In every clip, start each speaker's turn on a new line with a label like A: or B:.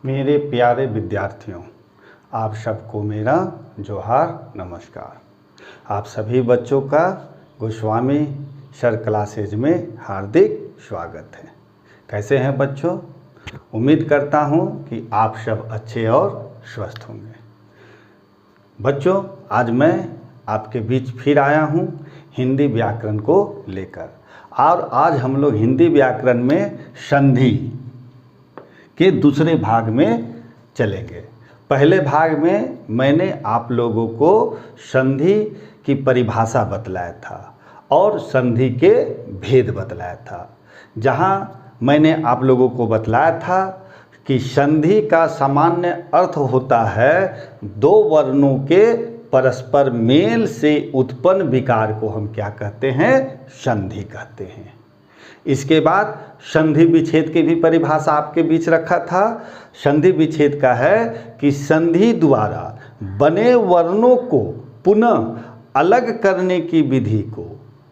A: मेरे प्यारे विद्यार्थियों, आप सबको मेरा जोहार नमस्कार। आप सभी बच्चों का गोस्वामी सर क्लासेज में हार्दिक स्वागत है। कैसे हैं बच्चों? उम्मीद करता हूं कि आप सब अच्छे और स्वस्थ होंगे। बच्चों, आज मैं आपके बीच फिर आया हूं हिंदी व्याकरण को लेकर, और आज हम लोग हिंदी व्याकरण में संधि के दूसरे भाग में चलेंगे। पहले भाग में मैंने आप लोगों को संधि की परिभाषा बतलाया था और संधि के भेद बतलाया था, जहां मैंने आप लोगों को बतलाया था कि संधि का सामान्य अर्थ होता है दो वर्णों के परस्पर मेल से उत्पन्न विकार को हम क्या कहते हैं? संधि कहते हैं। इसके बाद संधि विच्छेद की भी परिभाषा आपके बीच रखा था। संधि विच्छेद का है कि संधि द्वारा बने वर्णों को पुनः अलग करने की विधि को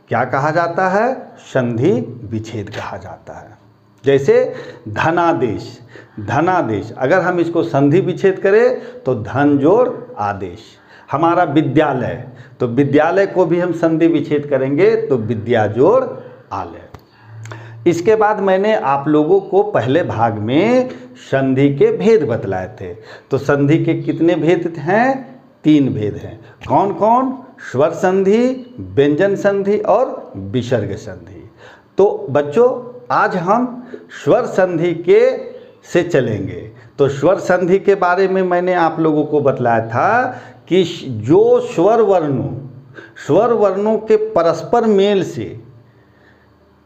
A: क्या कहा जाता है? संधि विच्छेद कहा जाता है। जैसे धनादेश, धनादेश अगर हम इसको संधि विच्छेद करें तो धन जोड़ आदेश। हमारा विद्यालय, तो विद्यालय को भी हम संधि विच्छेद करेंगे तो विद्या जोड़ आलय। इसके बाद मैंने आप लोगों को पहले भाग में संधि के भेद बतलाए थे। तो संधि के कितने भेद हैं? 3 भेद हैं। कौन कौन? स्वर संधि, व्यंजन संधि और विसर्ग संधि। तो बच्चों, आज हम स्वर संधि के से चलेंगे। तो स्वर संधि के बारे में मैंने आप लोगों को बतलाया था कि जो स्वर वर्णों के परस्पर मेल से,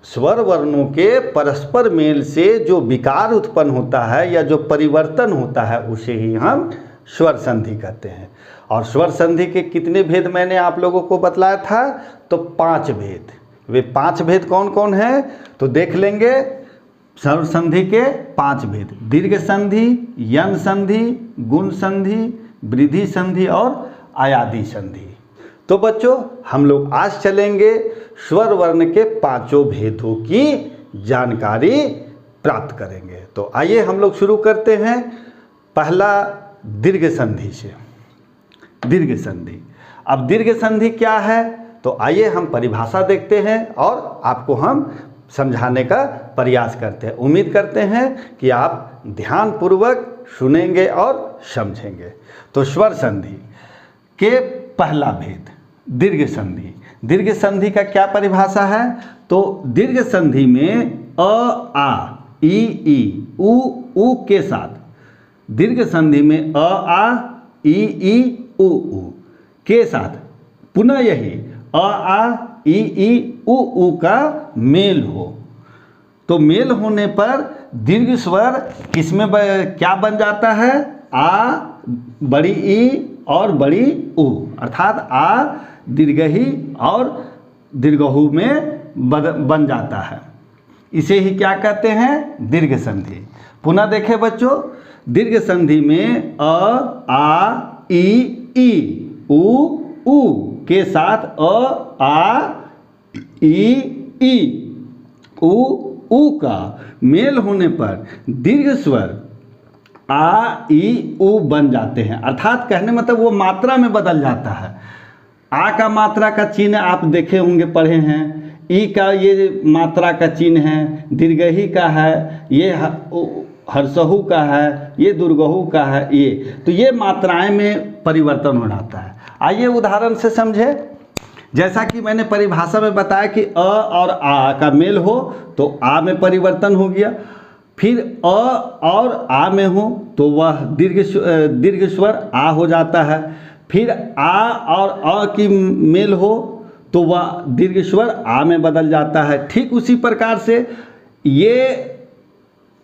A: स्वर वर्णों के परस्पर मेल से जो विकार उत्पन्न होता है या जो परिवर्तन होता है उसे ही हम स्वर संधि कहते हैं। और स्वर संधि के कितने भेद मैंने आप लोगों को बतलाया था? तो 5 भेद। वे 5 भेद कौन कौन हैं? तो देख लेंगे। स्वर संधि के 5 भेद: दीर्घ संधि, यन संधि, गुण संधि, वृद्धि संधि और आयादी संधि। तो बच्चों, हम लोग आज चलेंगे स्वर वर्ण के 5 भेदों की जानकारी प्राप्त करेंगे। तो आइए हम लोग शुरू करते हैं पहला दीर्घ संधि से। दीर्घ संधि। अब दीर्घ संधि क्या है? तो आइए हम परिभाषा देखते हैं और आपको हम समझाने का प्रयास करते हैं। उम्मीद करते हैं कि आप ध्यानपूर्वक सुनेंगे और समझेंगे। तो स्वर संधि के पहला भेद दीर्घ संधि। दीर्घ संधि का क्या परिभाषा है? तो दीर्घ संधि में अ, आ, ई, उ के साथ, दीर्घ संधि में अ, आ, ई, उ के साथ पुनः यही अ, आ, ई, उ का मेल हो। तो मेल होने पर दीर्घ स्वर किसमें क्या बन जाता है? आ, बड़ी ई और बड़ी उ, अर्थात आ दीर्घही और दीर्घहु में बन जाता है। इसे ही क्या कहते हैं? दीर्घ संधि। पुनः देखें बच्चों, दीर्घ संधि में अ, आ, ई, उ के साथ अ, आ, ई, उ का मेल होने पर दीर्घ स्वर आ, ई, उ बन जाते हैं। अर्थात कहने मतलब वो मात्रा में बदल जाता है। आ का मात्रा का चिन्ह आप देखे होंगे, पढ़े हैं। ई का ये मात्रा का चिन्ह है, दीर्घही का है, ये हर्षहु का है, ये दुर्गहु का है। ये तो ये मात्राएं में परिवर्तन हो जाता है। आइए उदाहरण से समझे। जैसा कि मैंने परिभाषा में बताया कि अ और आ का मेल हो तो आ में परिवर्तन हो गया। फिर अ और आ में हो तो वह दीर्घ स्वर आ हो जाता है। फिर आ और अ की मेल हो तो वह दीर्घ स्वर आ में बदल जाता है। ठीक उसी प्रकार से ये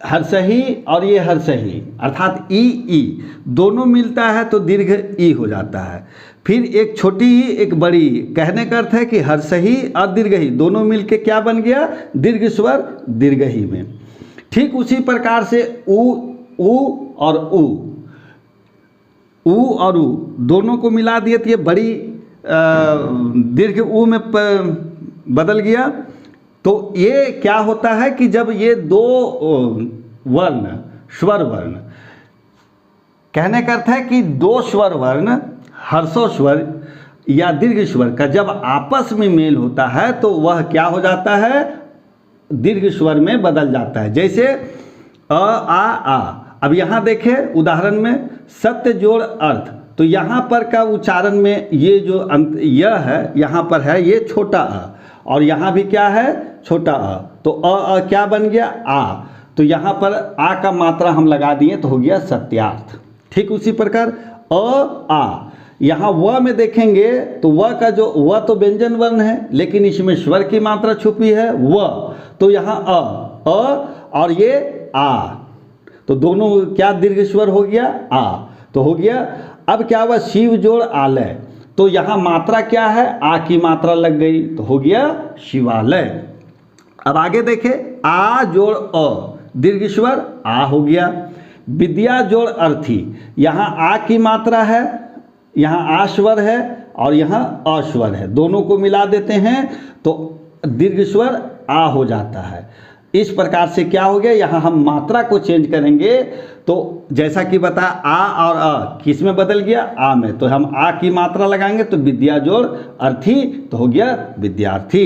A: हर्षही और ये हर्षही अर्थात ई दोनों मिलता है तो दीर्घ ई हो जाता है। फिर एक छोटी ही एक बड़ी, कहने का अर्थ है कि हर्षही और दीर्घही दोनों मिलके क्या बन गया? दीर्घ स्वर दीर्घही में। ठीक उसी प्रकार से उ और उ दोनों को मिला दिए तो ये बड़ी दीर्घ उ में बदल गया। तो ये क्या होता है कि जब ये दो वर्ण, स्वर वर्ण कहने का अर्थ है कि दो स्वर वर्ण ह्रस्व स्वर या दीर्घ स्वर का जब आपस में मेल होता है तो वह क्या हो जाता है, दीर्घ स्वर में बदल जाता है। जैसे अ आ। अब यहाँ देखें उदाहरण में सत्य जोड़ अर्थ, तो यहाँ पर का उच्चारण में ये जो अंत यह है, यहाँ पर है ये छोटा अ और यहाँ भी क्या है, छोटा अ, तो अ क्या बन गया, आ। तो यहाँ पर आ का मात्रा हम लगा दिए तो हो गया सत्यार्थ। ठीक उसी प्रकार अ आ, यहाँ व में देखेंगे तो व का जो व तो व्यंजन वर्ण है लेकिन इसमें स्वर की मात्रा छुपी है व, तो यहाँ अ और ये आ, तो दोनों क्या दीर्घ स्वर हो गया आ, तो हो गया। अब क्या हुआ, शिव जोड़ आलय, तो यहाँ मात्रा क्या है, आ की मात्रा लग गई तो हो गया शिवालय। अब आगे देखें आ जोड़ अ, दीर्घ स्वर आ हो गया। विद्या जोड़ अर्थी, यहाँ आ की मात्रा है, यहाँ आ स्वर है और यहाँ अ स्वर है, दोनों को मिला देते हैं तो दीर्घ स्वर आ हो जाता है। इस प्रकार से क्या हो गया, यहाँ हम मात्रा को चेंज करेंगे तो जैसा कि बताया आ और अ किस में बदल गया, आ में, तो हम आ की मात्रा लगाएंगे तो विद्या जोड़ अर्थी तो हो गया विद्यार्थी।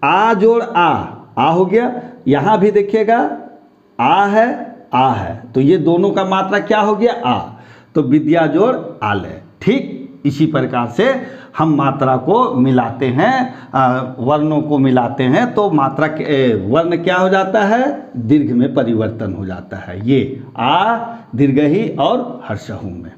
A: आ जोड़ आ हो गया। यहाँ भी देखिएगा आ है तो ये दोनों का मात्रा क्या हो गया, आ, तो विद्या जोड़ आलय। ठीक इसी प्रकार से हम मात्रा को मिलाते हैं, वर्णों को मिलाते हैं तो मात्रा वर्ण क्या हो जाता है, दीर्घ में परिवर्तन हो जाता है। ये आ दीर्घ और हर्षहु में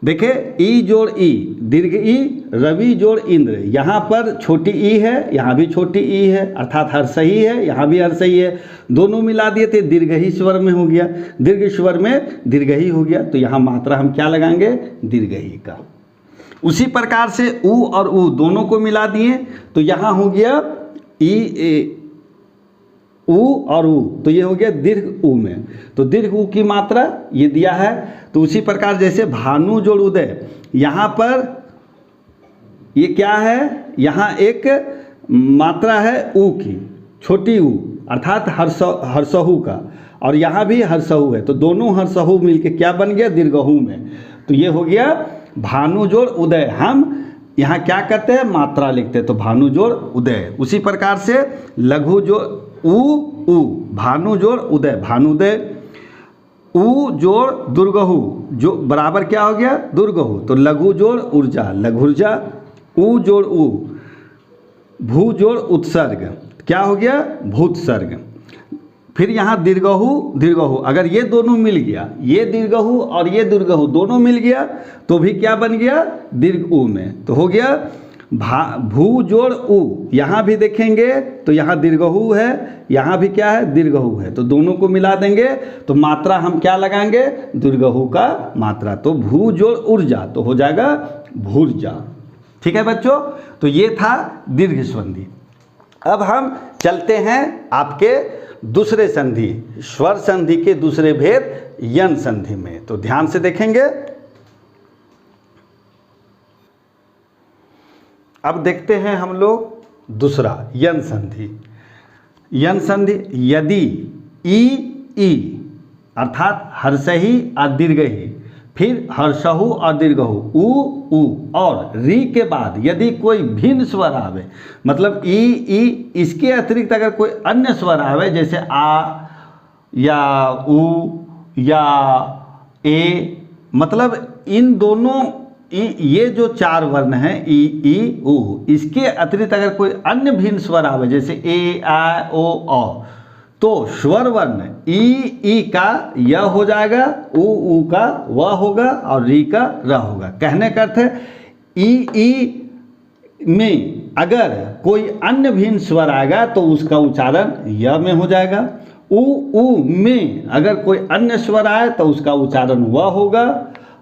A: देखिए ई जोड़ ई, दीर्घ ई, रवि जोड़ इंद्र, यहाँ पर छोटी ई है, यहाँ भी छोटी ई है, अर्थात हर्षही है, यहाँ भी हर्षही है, दोनों मिला दिए थे दीर्घ ही स्वर में हो गया, दीर्घ स्वर में दीर्घ ही हो गया, तो यहाँ मात्रा हम क्या लगाएंगे, दीर्घ ही का। उसी प्रकार से ऊ और ऊ दोनों को मिला दिए तो यहाँ हो गया ई ऊ और ऊ, तो ये हो गया दीर्घ ऊ में, तो दीर्घ ऊ की मात्रा ये दिया है। तो उसी प्रकार जैसे भानु जोड़ उदय, यहाँ पर ये क्या है, यहाँ एक मात्रा है ऊ की, छोटी ऊ अर्थात हर्षहु का, और यहाँ भी हर्षहु है, तो दोनों हर्षहु मिलके क्या बन गया, दीर्घहु में, तो ये हो गया भानु जोड़ उदय। हम यहाँ क्या करते हैं, मात्रा लिखते हैं तो भानु जोड़ उदय। उसी प्रकार से लघु जोड़ ऊ, भानु जोड़ उदय, भानुदय। ऊ जोड़ दुर्गहु, जो बराबर क्या हो गया, दुर्गहु, तो लघु जोड़ ऊर्जा, लघुर्जा। ऊ जोड़ ऊ, भू जोड़ उत्सर्ग, क्या हो गया, भूतसर्ग। फिर यहाँ दीर्घहु, अगर ये दोनों मिल गया, ये दीर्घहु और ये दीर्घहु दोनों मिल गया तो भी क्या बन गया, दीर्घ ऊ में, तो हो गया भू जोड़ ऊ। यहाँ भी देखेंगे तो यहाँ दीर्घहु है, यहाँ भी क्या है, दीर्घहु है, तो दोनों को मिला देंगे तो मात्रा हम क्या लगाएंगे, दीर्घहु का मात्रा, तो भू जोड़ ऊर्जा तो हो जाएगा भूर्जा। ठीक है बच्चों, तो ये था दीर्घ संधि। अब हम चलते हैं आपके दूसरे संधि, स्वर संधि के दूसरे भेद यन संधि में, तो ध्यान से देखेंगे। अब देखते हैं हम लोग दूसरा यन संधि। यन संधि, यदि ई अर्थात हर्षही और दीर्घही, फिर हर्षहु और दीर्घहु, ऊ और री के बाद यदि कोई भिन्न स्वर आवे, मतलब ई इसके अतिरिक्त अगर कोई अन्य स्वर आवे जैसे आ या ऊ या ए, मतलब इन दोनों ये जो चार वर्ण हैं ई ऊ, इसके अतिरिक्त अगर कोई अन्य भिन्न स्वर आवे जैसे ए आ ओ, तो स्वर वर्ण ई का य हो जाएगा, ऊ का व होगा और री का र होगा। कहने का अर्थ है ई में अगर कोई अन्य भिन्न स्वर आएगा तो उसका उच्चारण य में हो जाएगा, ऊ में अगर कोई अन्य स्वर आए तो उसका उच्चारण व होगा,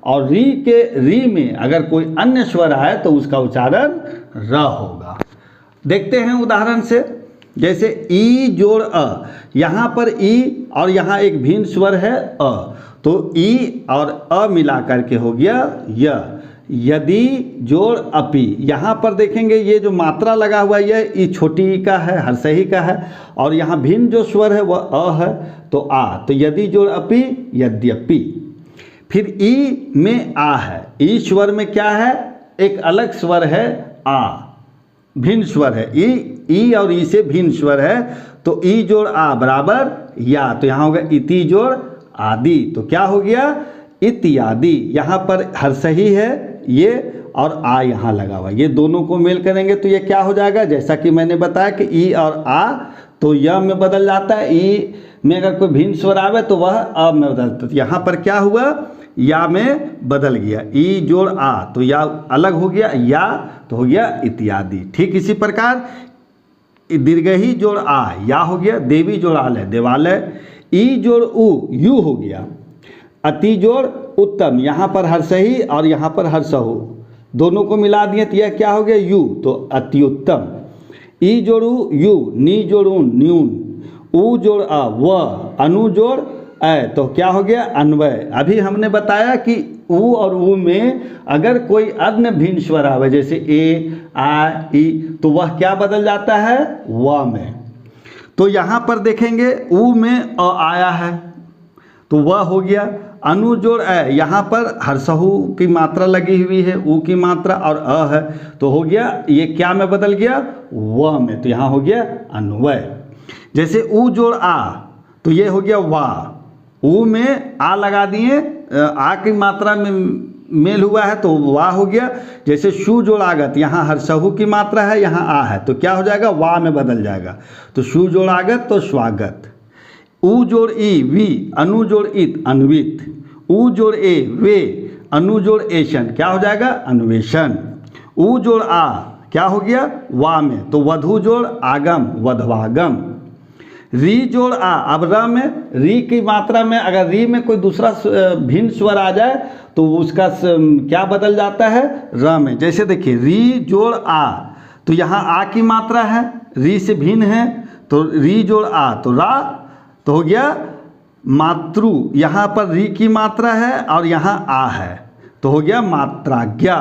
A: और री में अगर कोई अन्य स्वर आए तो उसका उच्चारण र होगा। देखते हैं उदाहरण से, जैसे ई जोड़ अ, यहाँ पर ई और यहाँ एक भिन्न स्वर है अ, तो ई और अ मिला करके हो गया य। यदि जोड़ अपि, यहाँ पर देखेंगे ये जो मात्रा लगा हुआ है ये छोटी ई का है, हर्षही का है, और यहाँ भिन्न जो स्वर है वह अ है तो आ, तो यदि जोड़ अपि यद्यपि। फिर ई में आ है, ई स्वर में क्या है, एक अलग स्वर है आ, भिन्न स्वर है, ई और ई से भिन्न स्वर है, तो ई जोड़ आ बराबर या, तो यहाँ होगा इति जोड़ आदि, तो क्या हो गया इत्यादि। यहाँ पर हर सही है ये और आ यहाँ लगा हुआ, ये दोनों को मेल करेंगे तो ये क्या हो जाएगा, जैसा कि मैंने बताया कि ई और आ तो य में बदल जाता है, ई में अगर कोई भिन्न स्वर आवे तो वह अ में बदलता है, तो यहाँ पर क्या हुआ या में बदल गया, ई जोड़ आ तो या अलग हो गया, या तो हो गया इत्यादि। ठीक इसी प्रकार दीर्घही जोड़ आ या हो गया, देवी जोड़ आलय देवालय, ई जोड़ उ यू हो गया, अति जोड़ उत्तम, यहाँ पर हर सही और यहाँ पर हर सहु, दोनों को मिला दिए तो यह क्या हो गया यू, तो अति उत्तम। ई जोड़ू यू, नी जोड़ू न्यून, उ जोड़ अ व, अनु जोड़ अ, तो क्या हो गया अन्वय। अभी हमने बताया कि उ और उ में अगर कोई अन्य भिन्न स्वर आवे जैसे ए आ ई, तो वह क्या बदल जाता है व में। तो यहाँ पर देखेंगे उ में अ आया है तो वह हो गया, अनु जोड़ अ, यहाँ पर हर्षहु की मात्रा लगी हुई है, उ की मात्रा और अ है, तो हो गया ये क्या में बदल गया व में, तो यहाँ हो गया अन्वय। जैसे उ जोड़ आ तो ये हो गया वा, उ में आ लगा दिए, आ की मात्रा में मेल हुआ है तो वाह हो गया। जैसे शु जोड़ आगत, यहाँ हर्षहु की मात्रा है, यहाँ आ है, तो क्या हो जाएगा वाह में बदल जाएगा, तो शु जोड़ आगत तो स्वागत। उ जोड़ ई वी, अनु जोड़ इत अन्वित, उ जोड़ ए वे, अनु जोड़ एशन, क्या हो जाएगा अन्वेषण। उ जोड़ आ क्या हो गया वा में, तो वधु जोड़ आगम वधवागम। री जोड़ आ, अब र में री की मात्रा में अगर री में कोई दूसरा भिन्न स्वर आ जाए तो उसका क्या बदल जाता है र में। जैसे देखिए री जोड़ आ तो यहाँ आ की मात्रा है, री से भिन्न है, तो री जोड़ आ तो रा, तो हो गया मातृ, यहाँ पर री की मात्रा है और यहाँ आ है, तो हो गया मात्राज्ञा।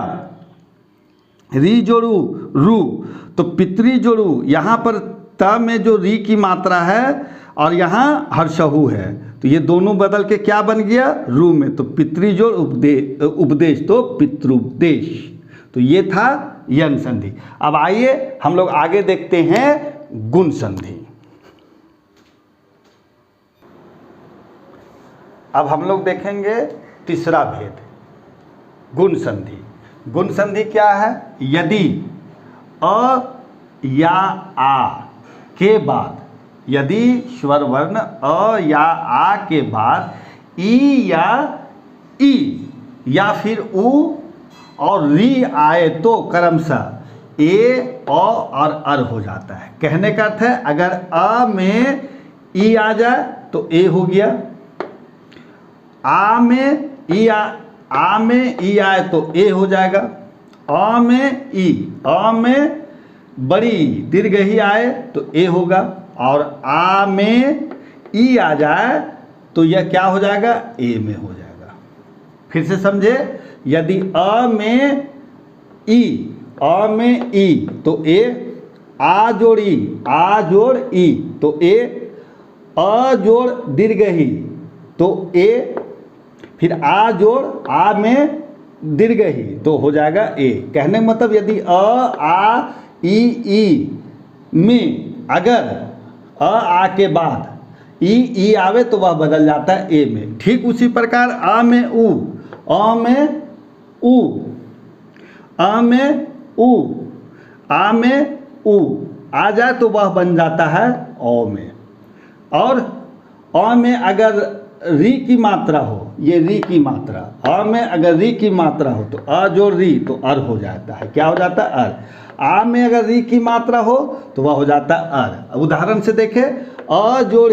A: री जोड़ू रू, तो पितृ जोड़ू, यहाँ पर त में जो री की मात्रा है और यहाँ हर्षहु है, तो ये दोनों बदल के क्या बन गया रू में, तो पितृ जोड़ उपदेश तो पितृपदेश। तो ये था यन संधि। अब आइए हम लोग आगे देखते हैं गुण संधि। अब हम लोग देखेंगे तीसरा भेद गुण संधि। गुण संधि क्या है, यदि अ या आ के बाद, यदि स्वर वर्ण अ या आ के बाद ई या ई या फिर उ और री आए तो क्रमशः ए अ और अर हो जाता है। कहने का अर्थ है अगर अ में ई आ जाए तो ए हो गया, आ में ई आए तो ए हो जाएगा, अ में ई, अ में बड़ी दीर्घ ही आए तो ए होगा, और आ में ई आ जाए तो यह क्या हो जाएगा ए में हो जाएगा। फिर से समझे, यदि अ में ई तो ए, आ जोड़ ई तो ए, अ जोड़ दीर्घ ही तो ए, फिर आ जोड़ आ में दीर्घ ही तो हो जाएगा ए। कहने का मतलब यदि अ आ ई में अगर अ आ के बाद ई आवे तो वह बदल जाता है ए में। ठीक उसी प्रकार आ में उ, आ में उ आ जाए तो वह बन जाता है औ में। और अ में अगर री की मात्रा हो, ये री की मात्रा, अ में अगर री की मात्रा हो तो अ जोड़ री तो अर हो जाता है। क्या हो जाता है अर। आ में अगर री की मात्रा हो तो वह हो जाता है अर। उदाहरण से देखें, अ जोड़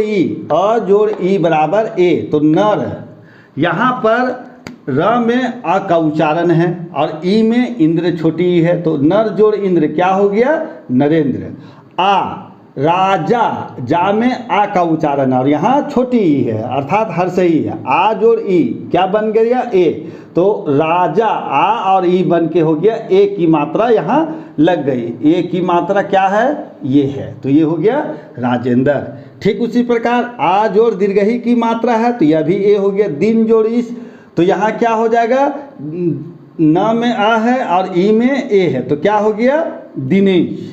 A: ई बराबर ए तो नर, यहाँ पर र में अ का उच्चारण है और ई में इंद्र छोटी ई है, तो नर जोड़ इंद्र क्या हो गया नरेंद्र। आ राजा, जा में आ का उच्चारण और यहाँ छोटी ई है अर्थात हर सही है। आ जोड़ ई क्या बन गया ए, तो राजा आ और ई बन के हो गया ए की मात्रा यहाँ लग गई। ए की मात्रा क्या है ये है, तो ये हो गया राजेंद्र। ठीक उसी प्रकार आ जोड़ दीर्घही की मात्रा है तो यह भी ए हो गया। दिन जोड़ इस तो यहाँ क्या हो जाएगा, न में आ है और ई में ए है, तो क्या हो गया दिनेश।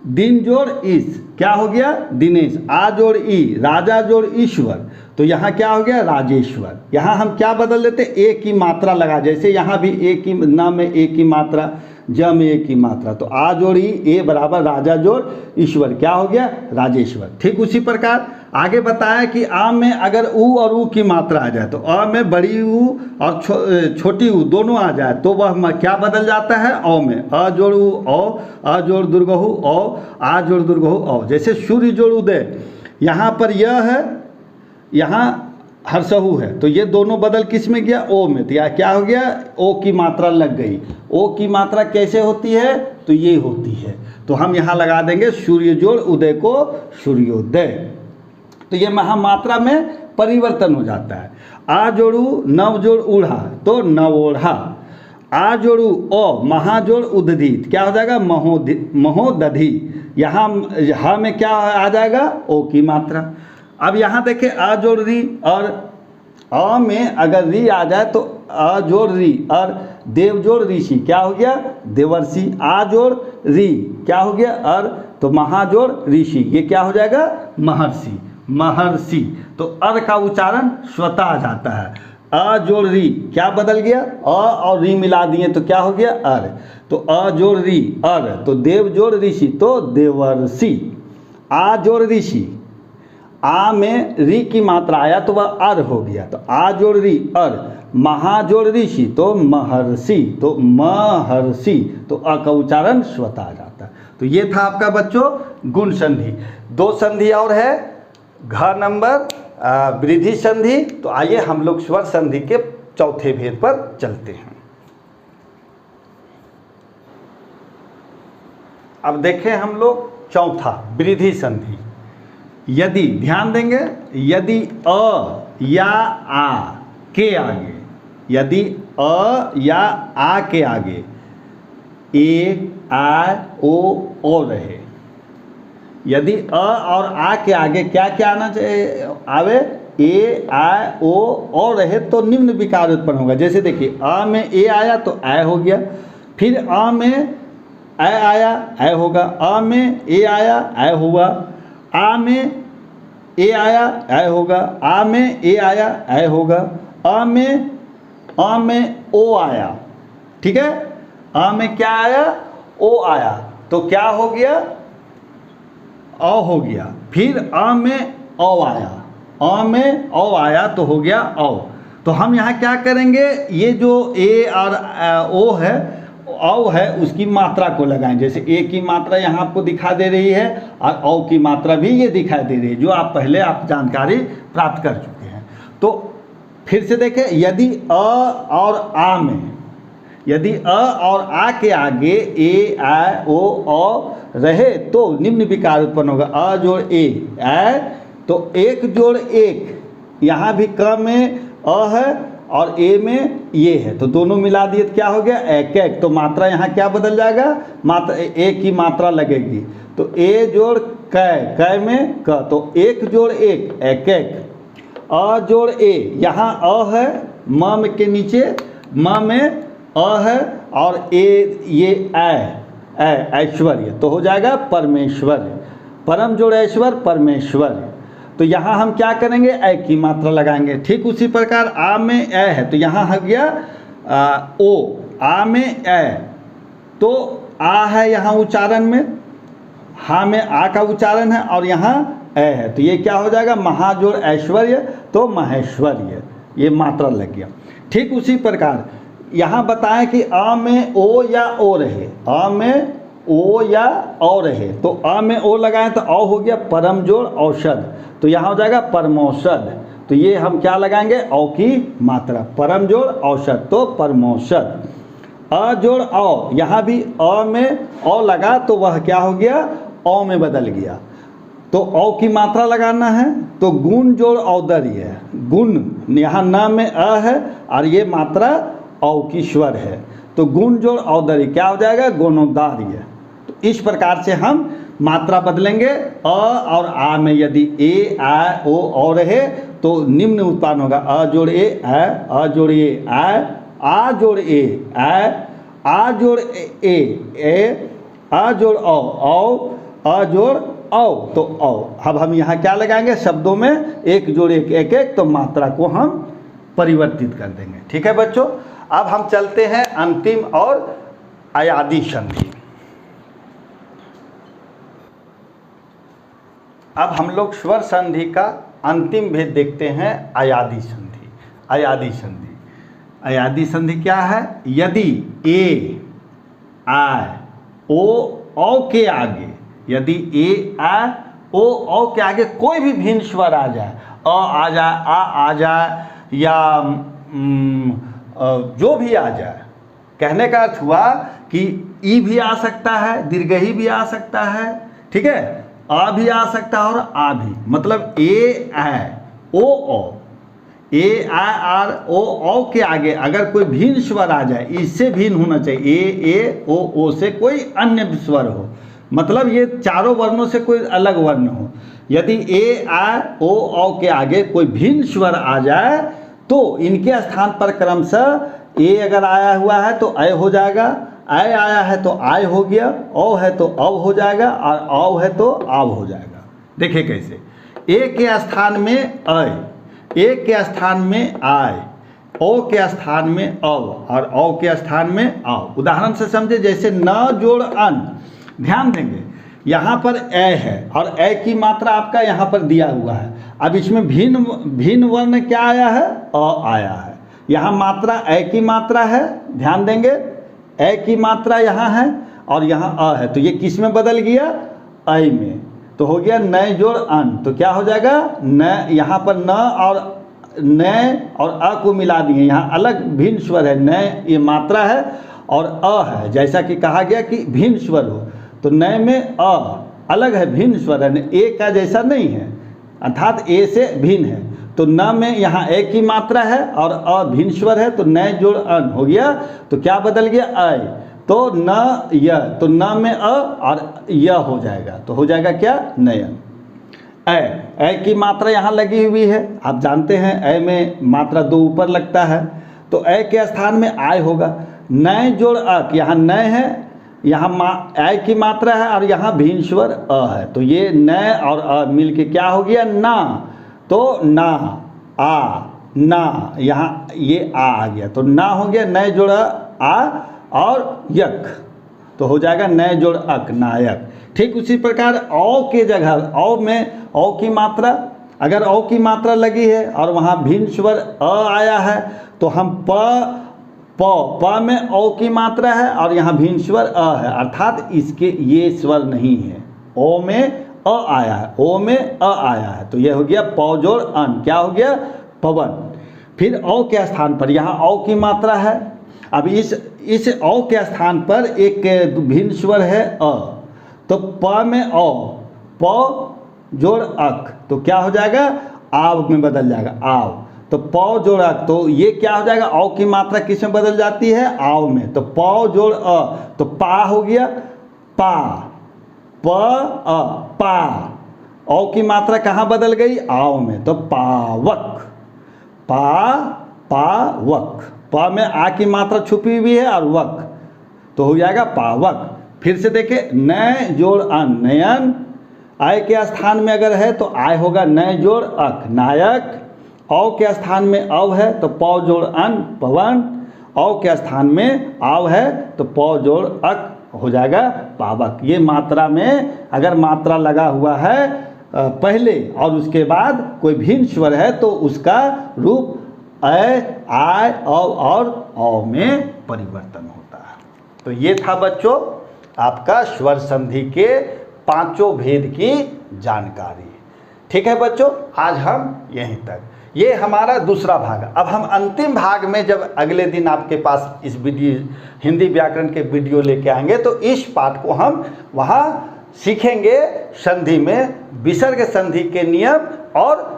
A: दिन जोड़ इस, क्या हो गया दिनेश। आ जोड़ ई, राजा जोड़ ईश्वर, तो यहाँ क्या हो गया राजेश्वर। यहाँ हम क्या बदल देते, ए की मात्रा लगा, जैसे यहाँ भी ए की, न में ए की मात्रा, ज में ए की मात्रा, तो आ जोड़ ई, ए बराबर राजा जोड़ ईश्वर, क्या हो गया राजेश्वर। ठीक उसी प्रकार आगे बताया कि आ में अगर ऊ और ऊ की मात्रा आ जाए, तो अ में बड़ी ऊ और छोटी ऊ दोनों आ जाए, तो वह क्या बदल जाता है औ में। अ जोड़ ऊ औ, अ जोड़ दुर्गहु औ, आ जोड़ दुर्गहु औ। जैसे सूर्य जोड़ उदय, यहाँ पर यह है, यहाँ हर्षहु है, तो ये दोनों बदल किस में गया ओ में, तो यहाँ क्या हो गया ओ की मात्रा लग गई। ओ की मात्रा कैसे होती है, तो ये होती है, तो हम यहाँ लगा देंगे सूर्य जोड़ उदय को सूर्योदय। तो ये महामात्रा में परिवर्तन हो जाता है। आ जोड़ू नव जोड़ उढ़ा, तो नवोढ़ा। आ जोड़ू ओ, महा जोड़ उदधित, क्या हो जाएगा महोदधि। यहाँ हा में क्या आ जाएगा ओ की मात्रा। अब यहाँ देखें आ जोड़ री, और अ में अगर री आ जाए तो अ जोड़ री, और देव जोड़ ऋषि, क्या हो गया देवर्षि। आ जोड़ री क्या हो गया अर, तो महा जोड़ ऋषि, ये क्या हो जाएगा महर्षि, महर्षि। तो अर का उच्चारण स्वतः आ जाता है। अ जोड़ री क्या बदल गया, अ और री मिला दिए तो क्या हो गया अर, तो अ जोड़ री अर, तो देव जोड़ ऋषि तो देवर्षि। आ जोड़ ऋषि, आ में री की मात्रा आया तो वह अर हो गया, तो आ जोड़ री अर। महा जोड़ ऋषि तो महर्षि, तो महर्षि, तो अ का उच्चारण स्वतः आ जाता है। तो ये था आपका बच्चों गुण संधि। दो संधि और है, घ नंबर वृद्धि संधि। तो आइए हम लोग स्वर संधि के चौथे भेद पर चलते हैं। अब देखें हम लोग चौथा वृद्धि संधि। यदि ध्यान देंगे, यदि अ या आ के आगे, यदि अ या आ के आगे ए आ ओ रहे, यदि अ और आ के आगे क्या क्या आना चाहिए आवे, ए आ ओ रहे, तो निम्न विकार उत्पन्न होगा। जैसे देखिए अ में ए आया तो ऐ हो गया, फिर अ में ऐ आया ऐ होगा, अ में ए आया ऐ हुआ, आ में ए आया ऐ होगा, आ में ए आया ऐ होगा, अ में ओ आया, ठीक है, अ में क्या आया ओ आया, तो क्या हो गया अ हो गया। फिर अ में औ आया, अ में औ आया तो हो गया औ। तो हम यहाँ क्या करेंगे, ये जो ए और ओ है, औ है, उसकी मात्रा को लगाएं। जैसे ए की मात्रा यहाँ आपको दिखा दे रही है और औ की मात्रा भी ये दिखाई दे रही है, जो आप पहले जानकारी प्राप्त कर चुके हैं। तो फिर से देखें, यदि अ और आ में, यदि अ और आ के आगे ए आ ओ औ रहे तो निम्न विकार उत्पन्न होगा। अ जोड़ ए ऐ, तो एक जोड़ एक, यहाँ भी क में अ है और ए में ये है, तो दोनों मिला दिए तो क्या हो गया एक एक। तो मात्रा यहाँ क्या बदल जाएगा, मात्रा ए की मात्रा लगेगी, तो ए जोड़ कै में क, तो एक जोड़ एक एक एक। अ जोड़ ए, यहाँ अ है म के नीचे, म में अ है और ए ये ऐश्वर्य, तो हो जाएगा परमेश्वर्य। परम जोड़ ऐश्वर परमेश्वर। तो यहाँ हम क्या करेंगे ऐ की मात्रा लगाएंगे। ठीक उसी प्रकार आ में ऐ है तो यहाँ हो गया ओ, आ में ऐ, तो आ है यहाँ उच्चारण में, हा में आ का उच्चारण है और यहाँ ऐ है, तो ये क्या हो जाएगा महाजोड़ ऐश्वर्य तो महेश्वर्य, ये मात्रा लग गया। ठीक उसी प्रकार यहाँ बताएं कि आ में ओ या ओ रहे, आ में ओ या औ रहे, तो आ में ओ लगाएं तो औ हो गया परम जोड़ औषध, तो यहाँ हो जाएगा परमौषध। तो ये हम क्या लगाएंगे औ की मात्रा, परम जोड़ औषध तो परमौषध। अ जोड़ औ, यहाँ भी अ में औ लगा तो वह क्या हो गया औ में बदल गया, तो औ की मात्रा लगाना है। तो गुण जोड़ औदर्य, गुण यहाँ न में अ है और ये मात्रा औ की स्वर है, तो गुण जोड़ औदर्य क्या हो जाएगा गुणोदार्य। तो इस प्रकार से हम मात्रा बदलेंगे। अ और आ में यदि ए आ ओ रहे तो निम्न उत्पादन होगा अ जोड़ ए अ जोड़ ए आ जोड़ ए आ जोड़ ए अ जोड़ औ अ जोड़ औ तो औ। अब हम यहाँ क्या लगाएंगे, शब्दों में एक जोड़ एक एक एक, तो मात्रा को हम परिवर्तित कर देंगे। ठीक है बच्चों, अब हम चलते हैं अंतिम और अयादी संधि। अब हम लोग स्वर संधि का अंतिम भेद देखते हैं, अयादी संधि। अयादी संधि, अयादी संधि क्या है, यदि ए आ ओ औ के आगे, यदि ए आ ओ औ के आगे कोई भी भिन्न स्वर आ जाए, अ आ जाए, आ जाए, या जो भी आ जाए, कहने का अर्थ हुआ कि ई भी आ सकता है, दीर्घई भी आ सकता है, ठीक है, आ भी आ सकता है और आ भी, मतलब ए आ ओ औ, ए आ आर ओ औ के आगे अगर कोई भिन्न स्वर आ जाए, इससे भिन्न होना चाहिए, ए ओ से कोई अन्य स्वर हो, मतलब ये चारों वर्णों से कोई अलग वर्ण हो। यदि ए आ ओ औ के आगे कोई भिन्न स्वर आ जाए तो इनके स्थान पर क्रमशः ए अगर आया हुआ है तो अय हो जाएगा, आय आया है तो आय हो गया, औ है तो अव हो जाएगा, और औ है तो आव हो जाएगा। देखिए कैसे, ए के स्थान में अय, ए के स्थान में आय, ओ के स्थान में अव और औ के स्थान में आव। उदाहरण से समझे, जैसे न जोड़ अन, ध्यान देंगे यहाँ पर ए है और ए की मात्रा आपका यहाँ पर दिया हुआ है। अब इसमें भिन्न वर्ण क्या आया है, अ आया है। यहाँ मात्रा ए की मात्रा है, ध्यान देंगे ए की मात्रा यहाँ है और यहाँ अ है, तो ये किस में बदल गया, ऐ में, तो हो गया न जोड़ अन। तो क्या हो जाएगा, न, यहाँ पर न और अ को मिला दिए, यहाँ अलग भिन्न स्वर है, न ये मात्रा है और अ है, जैसा कि कहा गया कि भिन्न स्वर हो, तो न में अ अलग है, भिन्न स्वर है, ए का जैसा नहीं है, अर्थात ए से भिन्न है। तो न में यहाँ ए की मात्रा है और अ भिन्न स्वर है, तो न जोड़ अन हो गया, तो क्या बदल गया, अय, तो न य, तो न में अ और य हो जाएगा, तो हो जाएगा क्या, नयन। ए की मात्रा यहाँ लगी हुई है, आप जानते हैं ए में मात्रा दो ऊपर लगता है, तो ए के स्थान में आय होगा। न जोड़ अक, यहाँ न है, यहाँ ए की मात्रा है और यहाँ भिन्न स्वर अ है, तो ये न और अ मिल के क्या हो गया, ना, तो ना, आ, ना, यहाँ ये आ गया, तो ना हो गया, न जोड़ आ और यक, तो हो जाएगा न जोड़ अक, नायक। ठीक उसी प्रकार औ के जगह, औ में औ की मात्रा, अगर औ की मात्रा लगी है और वहाँ भिन्न स्वर अ आया है, तो हम प में औ की मात्रा है और यहाँ भिन्न स्वर अ है, अर्थात इसके ये स्वर नहीं है, ओ में अ आया है, ओ में अ आया है, तो यह हो गया प जोड़ अन, क्या हो गया, पवन। फिर औ के स्थान पर यहाँ औ की मात्रा है, अब इस औ के स्थान पर एक भिन्न स्वर है अ, तो प में औ, प जोड़ अक, तो क्या हो जाएगा, आव में बदल जाएगा, आव, तो प जोड़ अक, तो ये क्या हो जाएगा, औ की मात्रा किस में बदल जाती है, आव में, तो प जोड़ अ, तो पा हो गया, पा, प अ, पा, औ की मात्रा कहाँ बदल गई, आव में, तो पावक, पावक, प में आ की मात्रा छुपी हुई है और वक, तो हो जाएगा पावक। फिर से देखें, न जोड़ अन, नयन, आय के स्थान में अगर है तो आय होगा न जोड़ अक, नायक, औ के स्थान में अव है तो प जोड़ अन, पवन, औ के स्थान में आव है तो प जोड़ अक हो जाएगा पावक। ये मात्रा में अगर मात्रा लगा हुआ है पहले और उसके बाद कोई भिन्न स्वर है तो उसका रूप अ, आय, औ और औ में परिवर्तन होता है। तो ये था बच्चों आपका स्वर संधि के पांचों भेद की जानकारी। ठीक है बच्चों, आज हम यहीं तक, ये हमारा दूसरा भाग। अब हम अंतिम भाग में जब अगले दिन आपके पास इस वीडियो हिंदी व्याकरण के वीडियो लेके आएंगे तो इस पाठ को हम वहाँ सीखेंगे। संधि में विसर्ग संधि के नियम और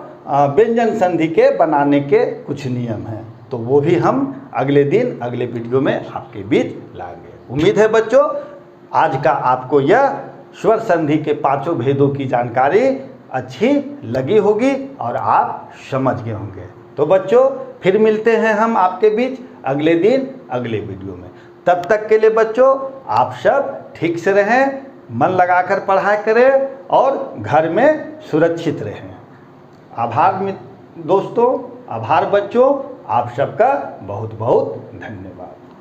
A: व्यंजन संधि के बनाने के कुछ नियम हैं, तो वो भी हम अगले दिन अगले वीडियो में आपके बीच लाएंगे। उम्मीद है बच्चों आज का आपको यह स्वर संधि के पांचों भेदों की जानकारी अच्छी लगी होगी और आप समझ गए होंगे। तो बच्चों फिर मिलते हैं हम आपके बीच अगले दिन अगले वीडियो में। तब तक के लिए बच्चों आप सब ठीक से रहें, मन लगाकर पढ़ाई करें और घर में सुरक्षित रहें। आभार दोस्तों, आभार बच्चों, आप सबका बहुत बहुत धन्यवाद।